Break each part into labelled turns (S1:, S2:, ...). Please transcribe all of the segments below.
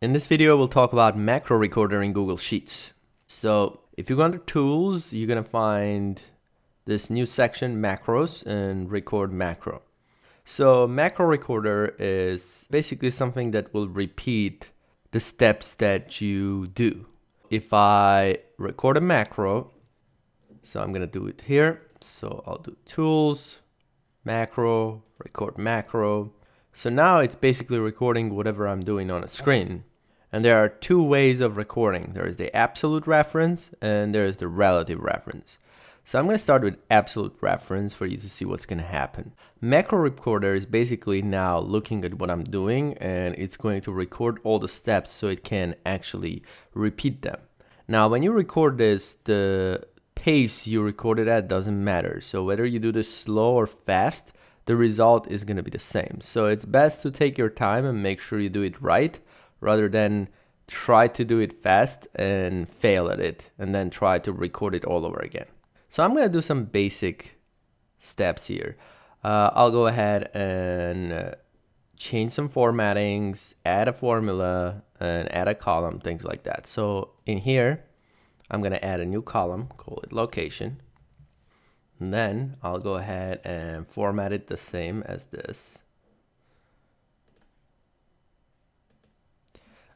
S1: In this video, we'll talk about macro recorder in Google Sheets. So if you go under tools, you're gonna find this new section, macros, and record macro. So macro recorder is basically something that will repeat the steps that you do. If I record a macro, so I'm gonna do it here. So I'll do tools, macro, record macro. So now it's basically recording whatever I'm doing on a screen. And there are two ways of recording. There is the absolute reference and there is the relative reference. So I'm going to start with absolute reference for you to see what's going to happen. Macro recorder is basically now looking at what I'm doing and it's going to record all the steps so it can actually repeat them. Now when you record this, the pace you record it at doesn't matter. So whether you do this slow or fast, the result is going to be the same. So it's best to take your time and make sure you do it right, rather than try to do it fast and fail at it and then try to record it all over again. So I'm going to do some basic steps here. I'll go ahead and change some formattings, add a formula, and add a column, things like that. So in here, I'm going to add a new column, call it location. And then I'll go ahead and format it the same as this.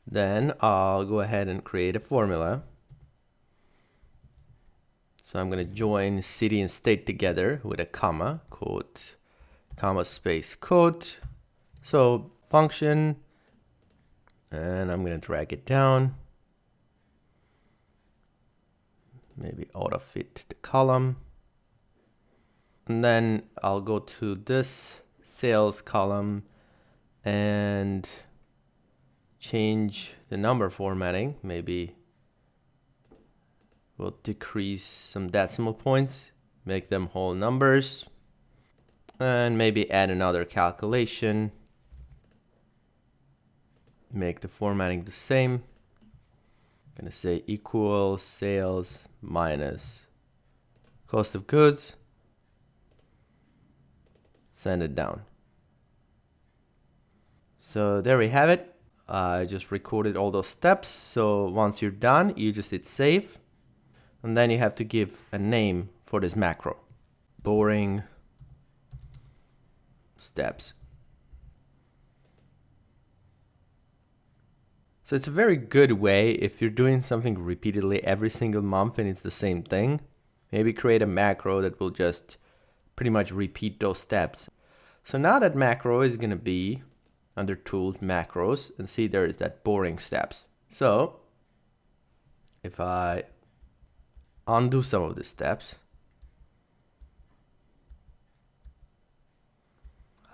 S1: Then I'll go ahead and create a formula. So I'm going to join city and state together with a comma, quote, comma space quote. So function, and I'm going to drag it down. Maybe auto fit the column. And then I'll go to this sales column and change the number formatting. Maybe we'll decrease some decimal points, make them whole numbers, and maybe add another calculation. Make the formatting the same. I'm gonna say equal sales minus cost of goods. Send it down. So there we have it. I just recorded all those steps. So once you're done, you just hit save. And then you have to give a name for this macro. Boring steps. So it's a very good way if you're doing something repeatedly every single month and it's the same thing. Maybe create a macro that will just pretty much repeat those steps. So now that macro is going to be under tools, macros, and see there is that boring steps. So if I undo some of the steps,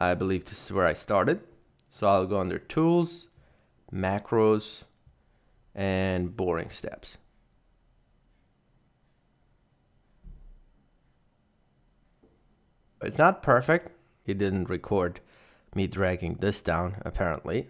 S1: I believe this is where I started. So I'll go under tools, macros, and boring steps. It's not perfect. It didn't record me dragging this down, apparently.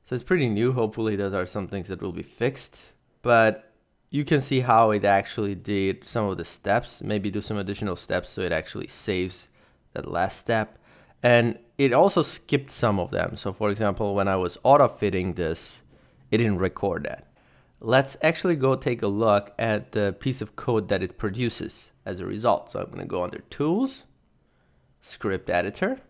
S1: So it's pretty new. Hopefully those are some things that will be fixed. But you can see how it actually did some of the steps. Maybe do some additional steps so it actually saves that last step. And it also skipped some of them. So for example, when I was auto-fitting this, it didn't record that. Let's actually go take a look at the piece of code that it produces as a result. So I'm going to go under Tools, Script Editor.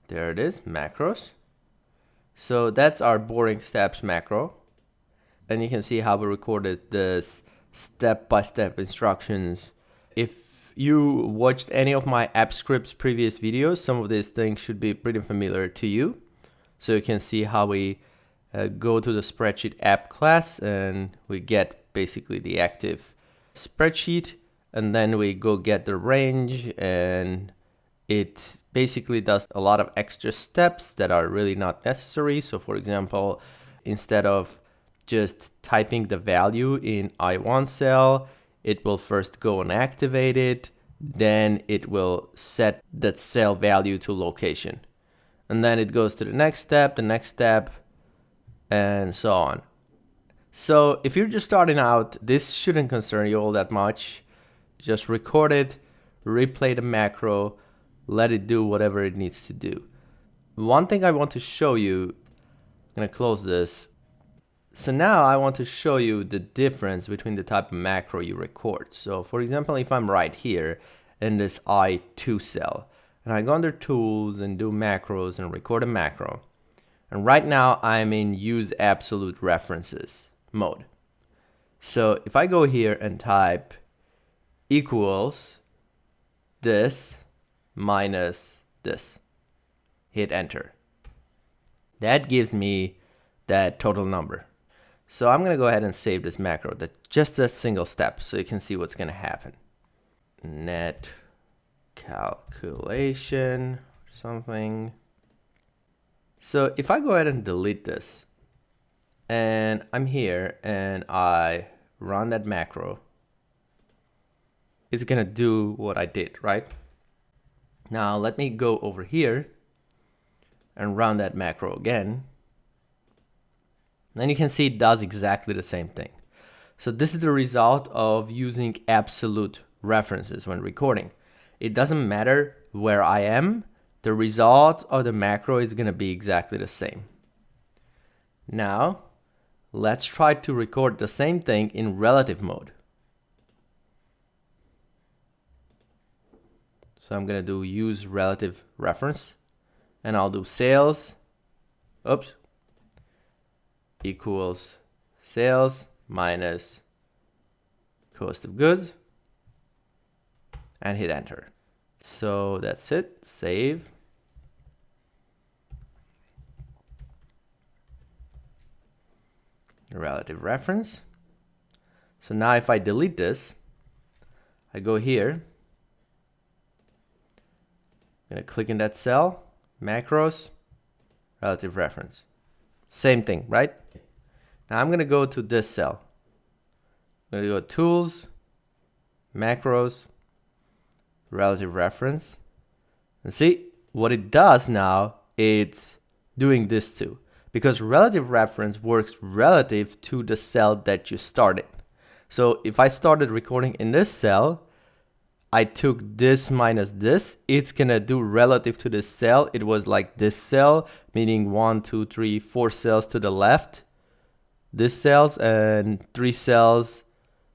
S1: There it is, macros. So that's our boring steps macro. And you can see how we recorded the step-by-step instructions. If you watched any of my AppScripts previous videos, some of these things should be pretty familiar to you. So you can see how we go to the spreadsheet app class and we get basically the active spreadsheet. And then we go get the range, and it basically does a lot of extra steps that are really not necessary. So for example, instead of just typing the value in I1 cell, it will first go and activate it. Then it will set that cell value to location. And then it goes to the next step, and so on. So if you're just starting out, this shouldn't concern you all that much. Just record it, replay the macro, let it do whatever it needs to do. one thing I want to show you, I'm gonna close this. So now I want to show you the difference between the type of macro you record. So for example, if I'm right here in this I2 cell, and I go under tools and do macros and record a macro, and right now I'm in use absolute references mode. So if I go here and type equals this minus this, hit enter, that gives me that total number. So I'm gonna go ahead and save this macro, that just a single step, so you can see what's gonna happen. Net calculation or something. So if I go ahead and delete this, and I'm here and I run that macro, it's gonna do what I did, right? Now let me go over here and run that macro again. Then you can see it does exactly the same thing. So this is the result of using absolute references when recording. It doesn't matter where I am, the result of the macro is gonna be exactly the same. Now, let's try to record the same thing in relative mode. So I'm gonna do use relative reference, and I'll do sales, equals sales minus cost of goods, and hit enter. So that's it, save. Relative reference. So now if I delete this, I go here, I'm gonna click in that cell, macros, relative reference. Same thing, right? Now I'm gonna go to this cell. I'm gonna go tools, macros, relative reference. And see what it does now, it's doing this too. Because relative reference works relative to the cell that you started. So if I started recording in this cell, I took this minus this, it's gonna do relative to this cell. It was like this cell, meaning 1, 2, 3, 4 cells to the left, this cells, and 3 cells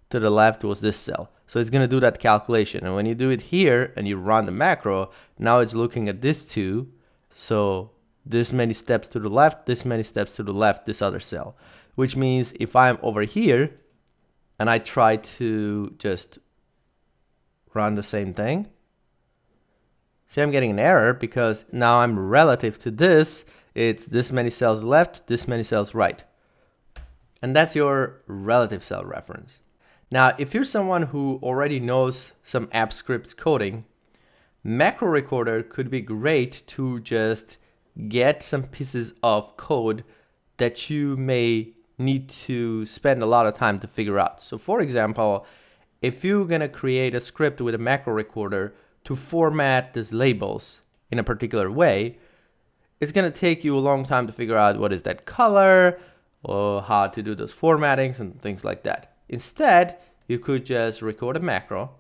S1: to the left was this cell. So it's gonna do that calculation. And when you do it here and you run the macro, now it's looking at this two. So this many steps to the left, this many steps to the left, this other cell. Which means if I'm over here and I try to just run the same thing, see, I'm getting an error because now I'm relative to this. It's this many cells left, this many cells right. And that's your relative cell reference. Now, if you're someone who already knows some AppScript coding, Macro Recorder could be great to just get some pieces of code that you may need to spend a lot of time to figure out. So for example, if you're gonna create a script with a Macro Recorder to format these labels in a particular way, it's gonna take you a long time to figure out what is that color, or how to do those formattings and things like that. Instead, you could just record a macro.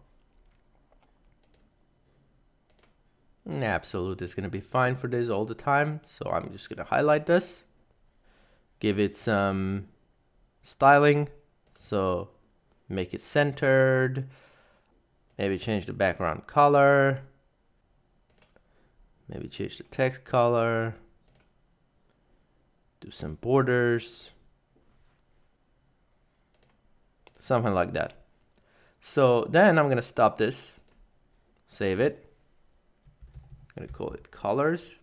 S1: And absolute is gonna be fine for this all the time. So I'm just gonna highlight this, give it some styling. So make it centered, maybe change the background color, maybe change the text color, do some borders, something like that. So then I'm gonna stop this, save it. I'm gonna call it colors.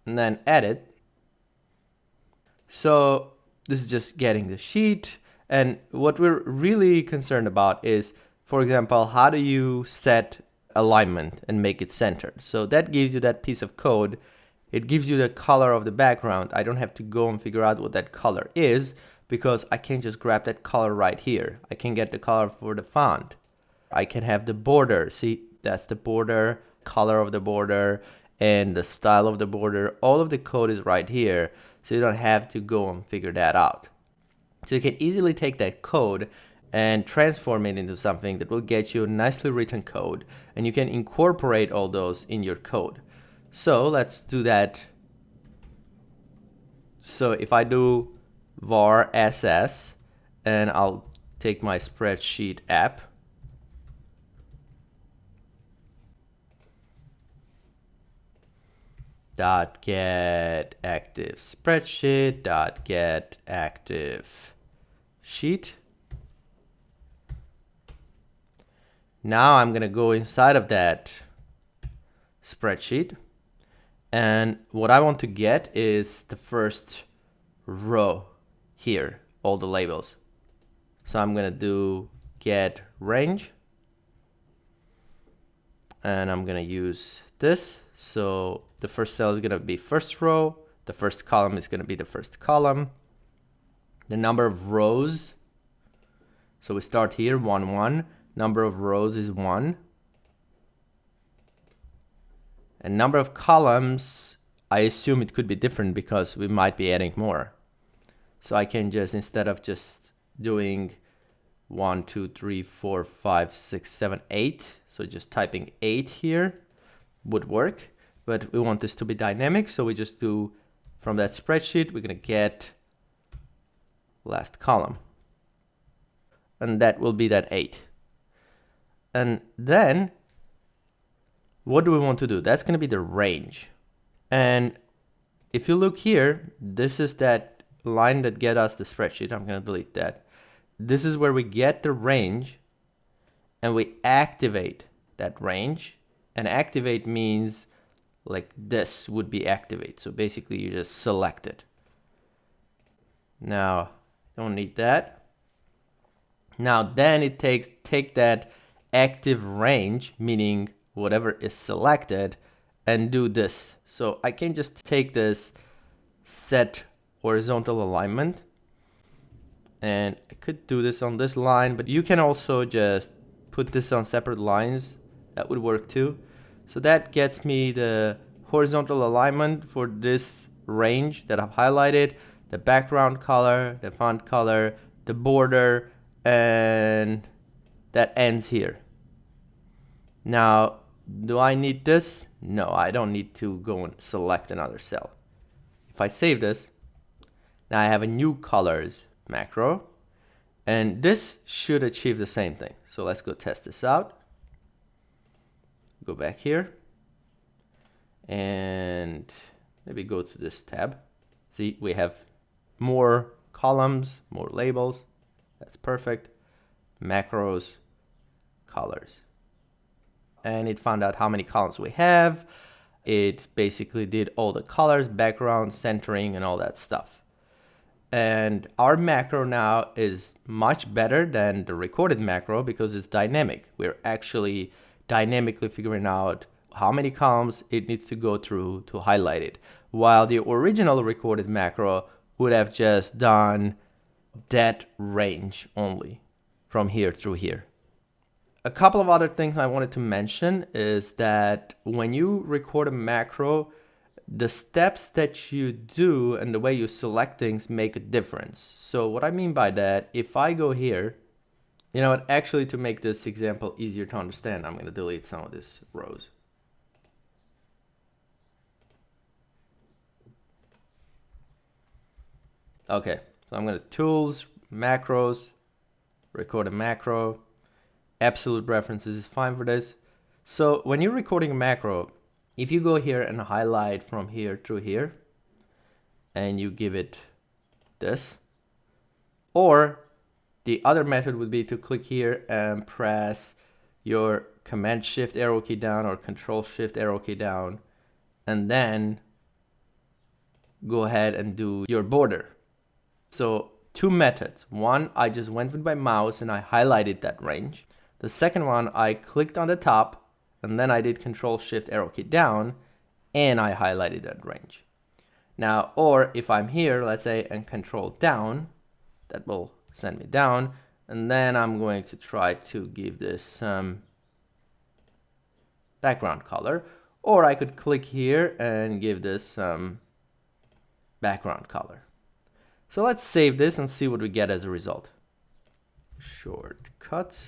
S1: And then edit. So this is just getting the sheet. And what we're really concerned about is, for example, how do you set alignment and make it centered? So that gives you that piece of code. It gives you the color of the background. I don't have to go and figure out what that color is because I can just grab that color right here. I can get the color for the font. I can have the border. See, that's the border, color of the border, and the style of the border. All of the code is right here. So you don't have to go and figure that out. So you can easily take that code and transform it into something that will get you nicely written code, and you can incorporate all those in your code. So let's do that. So if I do var ss, and I'll take my spreadsheet app, dot get active spreadsheet dot get active sheet. Now I'm gonna go inside of that spreadsheet, and what I want to get is the first row here, all the labels. So I'm gonna do get range, and I'm gonna use this. So the first cell is gonna be first row, the first column is gonna be the first column, the number of rows, so we start here 1 1, number of rows is 1, and number of columns, I assume it could be different because we might be adding more. So I can just, instead of just doing 1 2 3 4 5 6 7 8, so just typing 8 here would work, but we want this to be dynamic, so we just do, from that spreadsheet, we're gonna get last column, and that will be that 8. And then what do we want to do? That's gonna be the range. And if you look here, this is that line that get us the spreadsheet. I'm gonna delete that. This is where we get the range, and we activate that range. And activate means like this would be activate. So basically you just select it. Now, don't need that. Now then it take that active range, meaning whatever is selected, and do this. So I can just take this set horizontal alignment, and I could do this on this line, but you can also just put this on separate lines. That would work too. So that gets me the horizontal alignment for this range that I've highlighted, the background color, the font color, the border, and that ends here. Now, do I need this? No, I don't need to go and select another cell. If I save this, now I have a new colors macro, and this should achieve the same thing. So let's go test this out. Go back here and maybe go to this tab. See, we have more columns, more labels. That's perfect. Macros, colors. And it found out how many columns we have. It basically did all the colors, background, centering, and all that stuff. And our macro now is much better than the recorded macro because it's dynamic. We're actually dynamically figuring out how many columns it needs to go through to highlight it, while the original recorded macro would have just done that range only from here through here. A couple of other things I wanted to mention is that when you record a macro, the steps that you do and the way you select things make a difference. So what I mean by that, if I go here, you know what, actually to make this example easier to understand, I'm going to delete some of these rows. Okay, so I'm going to tools, macros, record a macro. Absolute references is fine for this. So when you're recording a macro, if you go here and highlight from here through here, and you give it this, or the other method would be to click here and press your Command Shift arrow key down or Control Shift arrow key down, and then go ahead and do your border. So two methods. One, I just went with my mouse and I highlighted that range. The second one, I clicked on the top and then I did Control Shift arrow key down and I highlighted that range. Now, or if I'm here, let's say, and Control down, that will send me down, and then I'm going to try to give this some background color, or I could click here and give this some background color. So let's save this and see what we get as a result. shortcut.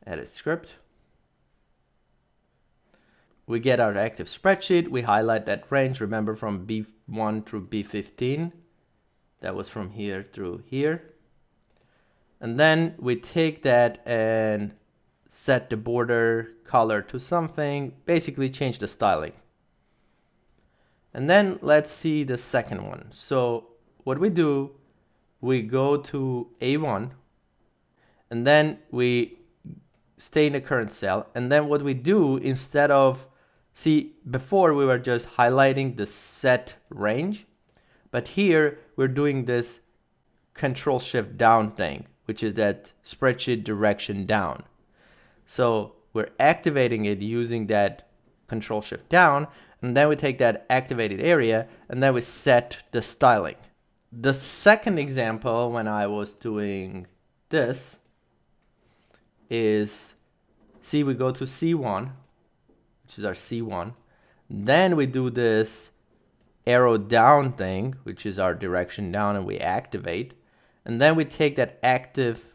S1: Edit script. We get our active spreadsheet. We highlight that range. Remember, from B1 through B15. That was from here through here. And then we take that and set the border color to something, basically change the styling. And then let's see the second one. So what we do, we go to A1, and then we stay in the current cell. And then what we do, instead of, see, before we were just highlighting the set range, but here we're doing this Control Shift down thing, which is that spreadsheet direction down. So we're activating it using that Control Shift down, and then we take that activated area and then we set the styling. The second example, when I was doing this, is, see, we go to C1, which is our C1. Then we do this arrow down thing, which is our direction down, and we activate. And then we take that active,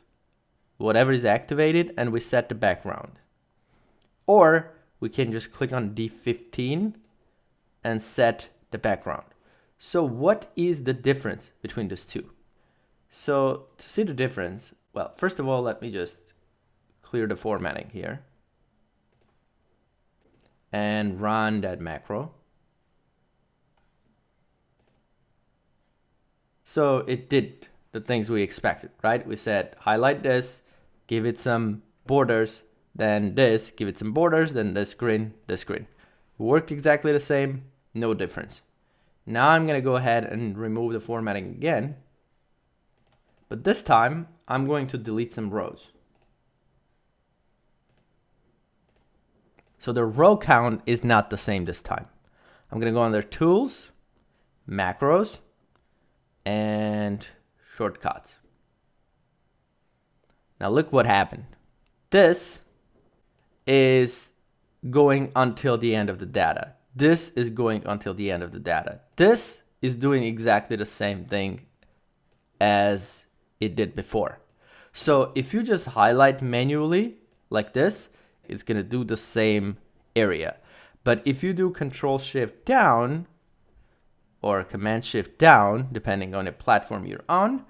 S1: whatever is activated, and we set the background. Or we can just click on D15 and set the background. So what is the difference between these two? So to see the difference, well, first of all, let me just clear the formatting here and run that macro. So it did the things we expected, right? We said highlight this, give it some borders, then this, give it some borders, then this green, this green. Worked exactly the same, no difference. Now I'm gonna go ahead and remove the formatting again, but this time I'm going to delete some rows. So the row count is not the same this time. I'm gonna go under Tools, Macros, and Shortcuts. Now look what happened. This is going until the end of the data. This is going until the end of the data. This is doing exactly the same thing as it did before. So if you just highlight manually like this, it's gonna do the same area. But if you do Control Shift down or Command Shift down, depending on the platform you're on,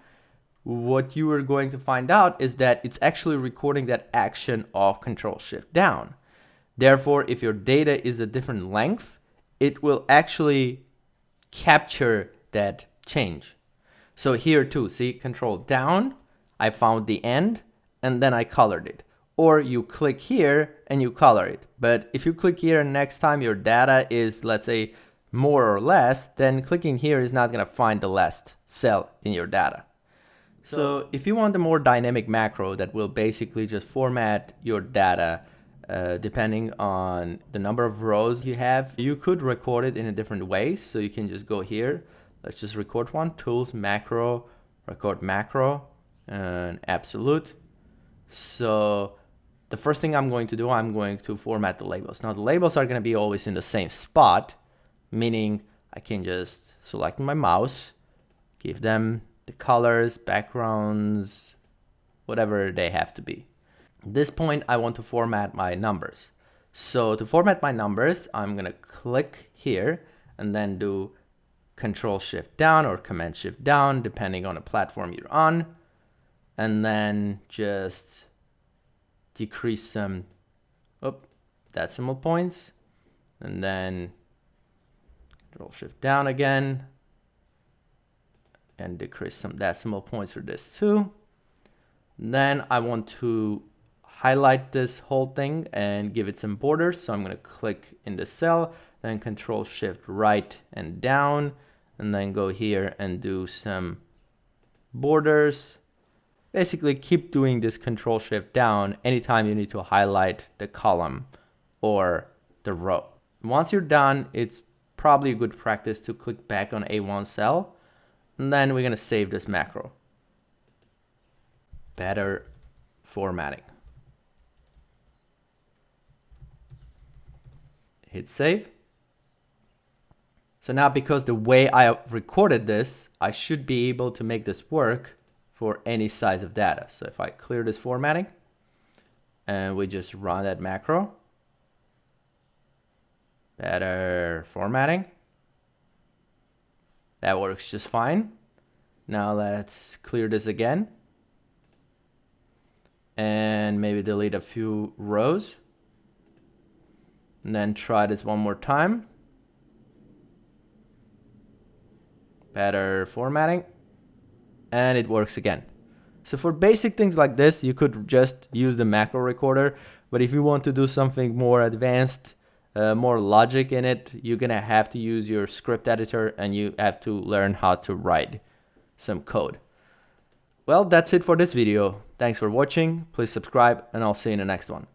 S1: what you are going to find out is that it's actually recording that action of Control Shift down. Therefore, if your data is a different length, it will actually capture that change. So here too, see, Control down, I found the end, and then I colored it. Or you click here and you color it. But if you click here and next time your data is, let's say, more or less, then clicking here is not gonna find the last cell in your data. So if you want a more dynamic macro that will basically just format your data depending on the number of rows you have, you could record it in a different way. So you can just go here. Let's just record one, Tools, Macro, record macro, and absolute. So the first thing I'm going to do, I'm going to format the labels. Now the labels are going to be always in the same spot, meaning I can just select my mouse, give them the colors, backgrounds, whatever they have to be. At this point, I want to format my numbers. So to format my numbers, I'm going to click here and then do Control Shift down or Command Shift down, depending on the platform you're on. And then just decrease some decimal points. And then Control Shift down again. And decrease some decimal points for this too. Then I want to highlight this whole thing and give it some borders. So I'm going to click in the cell, then Control Shift right and down, and then go here and do some borders. Basically keep doing this Control Shift down anytime you need to highlight the column or the row. Once you're done, it's probably a good practice to click back on A1 cell, and then we're going to save this macro. Better formatting. Hit save. So now because the way I recorded this, I should be able to make this work for any size of data. So if I clear this formatting and we just run that macro, better formatting, that works just fine. Now let's clear this again and maybe delete a few rows and then try this one more time. Better formatting, and it works again. So for basic things like this, you could just use the macro recorder, but if you want to do something more advanced, more logic in it, you're gonna have to use your script editor and you have to learn how to write some code. Well, that's it for this video. Thanks for watching. Please subscribe and I'll see you in the next one.